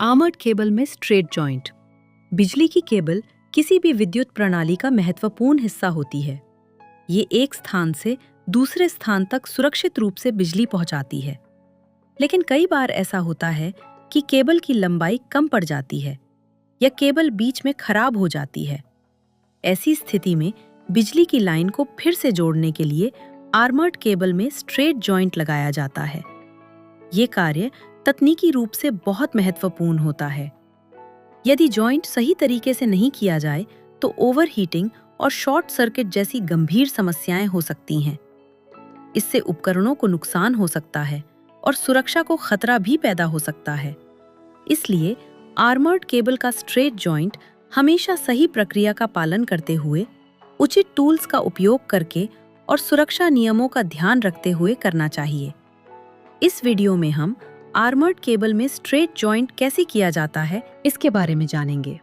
Armoured cable में straight joint. बिजली की केबल किसी भी विद्युत प्रणाली का महत्वपूर्ण हिस्सा होती है। ये एक स्थान से दूसरे स्थान तक सुरक्षित रूप से बिजली पहुंचाती है। लेकिन कई बार ऐसा होता है कि केबल की लंबाई कम पड़ जाती है या केबल बीच में खराब हो जाती है। ऐसी स्थिति में बिजली की लाइन को फिर से जोड़ने के लिए आर्मर्ड केबल में स्ट्रेट जॉइंट लगाया जाता है। ये कार्य तकनीकी रूप से बहुत महत्वपूर्ण होता है। यदि जॉइंट सही तरीके से नहीं किया जाए तो ओवरहीटिंग और शॉर्ट सर्किट जैसी गंभीर समस्याएं हो सकती हैं। इससे उपकरणों को नुकसान हो सकता है और सुरक्षा को खतरा भी पैदा हो सकता है। इसलिए आर्मर्ड केबल का स्ट्रेट जॉइंट हमेशा सही प्रक्रिया का पालन करते हुए, उचित टूल्स का उपयोग करके और सुरक्षा नियमों का ध्यान रखते हुए करना चाहिए। इस वीडियो में हम आर्मर्ड केबल में स्ट्रेट जॉइंट कैसे किया जाता है, इसके बारे में जानेंगे।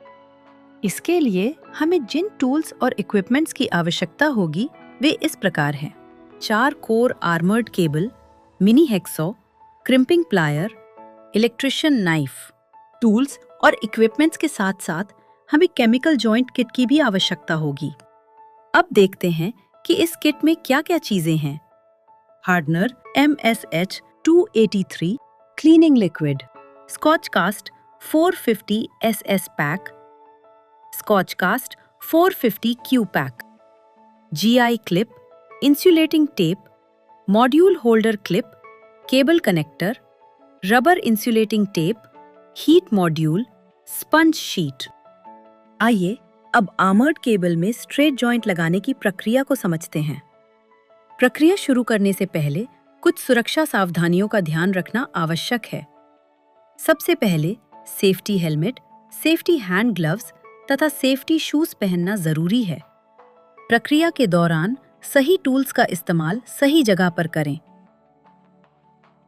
इसके लिए हमें जिन टूल्स और इक्विपमेंट्स की आवश्यकता होगी वे इस प्रकार हैं: 4 core armoured cable, mini hacksaw, crimping plier, electrician knife. Tools और इक्विपमेंट्स के साथ साथ हमें केमिकल जॉइंट किट की भी आवश्यकता होगी। अब देखते हैं कि इस किट में क्या-क्या चीजें हैं। Hardener MSH 283 cleaning liquid, scotch cast 450 SS pack, scotch cast 450 Q pack, GI clip, insulating tape, module holder clip, cable connector, rubber insulating tape, heat module, sponge sheet. आइए अब आर्मर्ड केबल में straight joint लगाने की प्रक्रिया को समझते हैं। प्रक्रिया शुरू करने से पहले कुछ सुरक्षा सावधानियों का ध्यान रखना आवश्यक है। सबसे पहले safety helmet, safety hand gloves तथा सेफ्टी शूज पहनना जरूरी है। प्रक्रिया के दौरान सही टूल्स का इस्तेमाल सही जगह पर करें।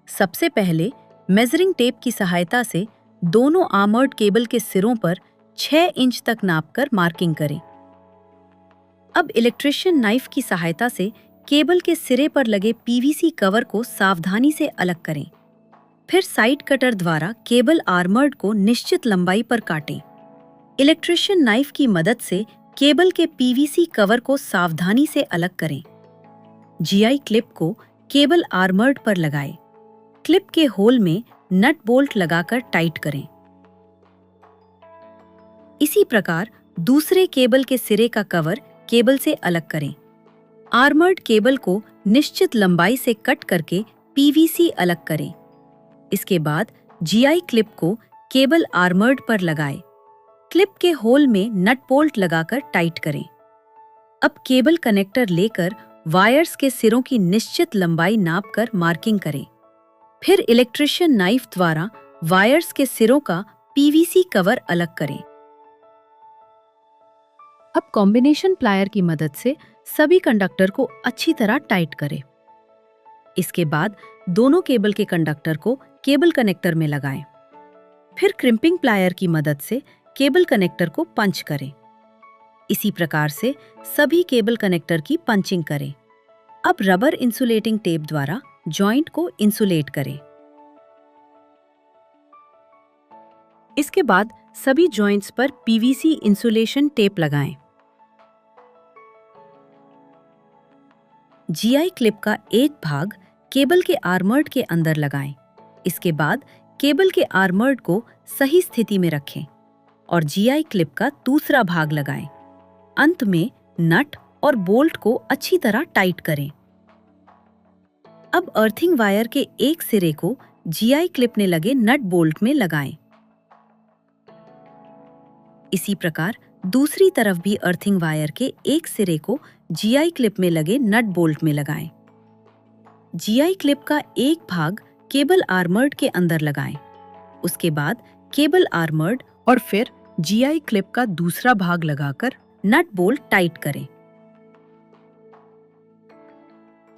सबसे पहले मेजरिंग टेप की सहायता से दोनों आर्मर्ड केबल के सिरों पर 6 इंच तक नापकर मार्किंग करें। अब इलेक्ट्रिशियन नाइफ की सहायता से केबल के सिरे पर लगे PVC कवर को सावधानी से अलग करें। फिर साइड कटर द्वारा केबल आर्मर्ड को निश्चित लंबाई पर काटें। इलेक्ट्रिशियन नाइफ की मदद से केबल के PVC कवर को सावधानी से अलग करें। GI क्लिप को केबल आर्मर्ड पर लगाएं। क्लिप के होल में नट बोल्ट लगाकर टाइट करें। इसी प्रकार दूसरे केबल के सिरे का कवर केबल से अलग करें। आर्मर्ड केबल को निश्चित लंबाई से कट करके PVC अलग करें। इसके बाद GI क्लिप को केबल आर्मर्ड पर लगाएं। क्लिप के होल में नट बोल्ट लगाकर टाइट करें। अब केबल कनेक्टर लेकर वायर्स के सिरों की निश्चित लंबाई नापकर मार्किंग करें। फिर इलेक्ट्रिशियन नाइफ द्वारा वायर्स के सिरों का PVC कवर अलग करें। अब कॉम्बिनेशन प्लायर की मदद से सभी कंडक्टर को अच्छी तरह टाइट करें। इसके बाद दोनों केबल के कंडक्टर को केबल कनेक्टर में लगाएं। फिर क्रिम्पिंग प्लायर की मदद से केबल कनेक्टर को पंच करें। इसी प्रकार से सभी केबल कनेक्टर की पंचिंग करें। अब रबर इंसुलेटिंग टेप द्वारा जॉइंट को इंसुलेट करें। इसके बाद सभी जॉइंट्स पर PVC इंसुलेशन टेप लगाएं। GI क्लिप का एक भाग केबल के आर्मर्ड के अंदर लगाएं। इसके बाद केबल के आर्मर्ड को सही स्थिति में रखें और GI क्लिप का दूसरा भाग लगाएं। अंत में नट और बोल्ट को अच्छी तरह टाइट करें। अब अर्थिंग वायर के एक सिरे को GI क्लिप में लगे नट बोल्ट में लगाएं। इसी प्रकार दूसरी तरफ भी अर्थिंग वायर के एक सिरे को GI क्लिप में लगे नट बोल्ट में लगाएं। GI क्लिप का एक भाग केबल आर्मर्ड के अंदर लगाएं। उसके बाद केबल आर्मर्ड और फिर GI क्लिप का दूसरा भाग लगाकर नट बोल्ट टाइट करें।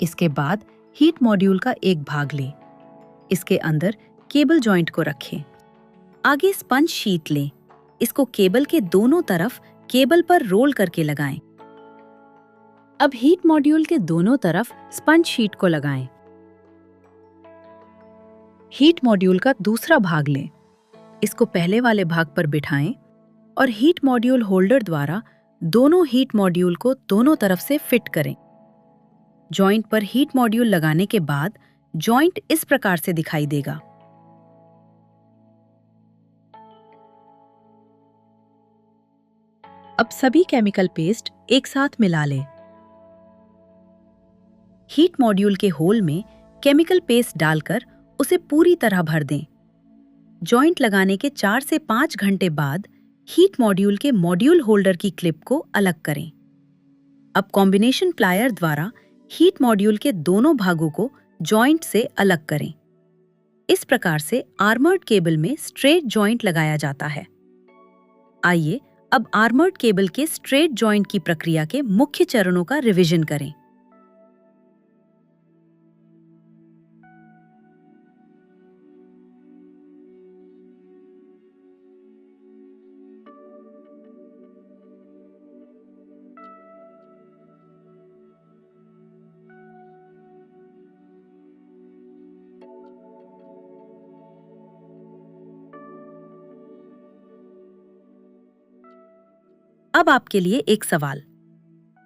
इसके बाद हीट मॉड्यूल का एक भाग लें। इसके अंदर केबल जॉइंट को रखें। आगे स्पंज शीट लें। इसको केबल के दोनों तरफ केबल पर रोल करके लगाएं। अब हीट मॉड्यूल के दोनों तरफ स्पंज शीट को लगाएं। हीट मॉड्यूल का दूसरा भाग लें। इसको पहले वाले भाग पर बिठाएं और हीट मॉड्यूल होल्डर द्वारा दोनों हीट मॉड्यूल को दोनों तरफ से फिट करें। जॉइंट पर हीट मॉड्यूल लगाने के बाद जॉइंट इस प्रकार से दिखाई देगा। अब सभी केमिकल पेस्ट एक साथ मिला लें। हीट मॉड्यूल के होल में केमिकल पेस्ट डालकर उसे पूरी तरह भर दें। जॉइंट लगाने के 4 से 5 घंटे बाद हीट मॉड्यूल के मॉड्यूल होल्डर की क्लिप को अलग करें। अब कॉम्बिनेशन प्लायर द्वारा हीट मॉड्यूल के दोनों भागों को जॉइंट से अलग करें। इस प्रकार से आर्मर्ड केबल में स्ट्रेट जॉइंट लगाया जाता है। आइए अब आर्मर्ड केबल के स्ट्रेट जॉइंट की प्रक्रिया के मुख्य चरणों का रिवीजन करें। अब आपके लिए एक सवाल।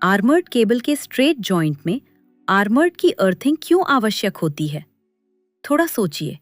आर्मर्ड केबल के स्ट्रेट जॉइंट में आर्मर्ड की अर्थिंग क्यों आवश्यक होती है? थोड़ा सोचिए।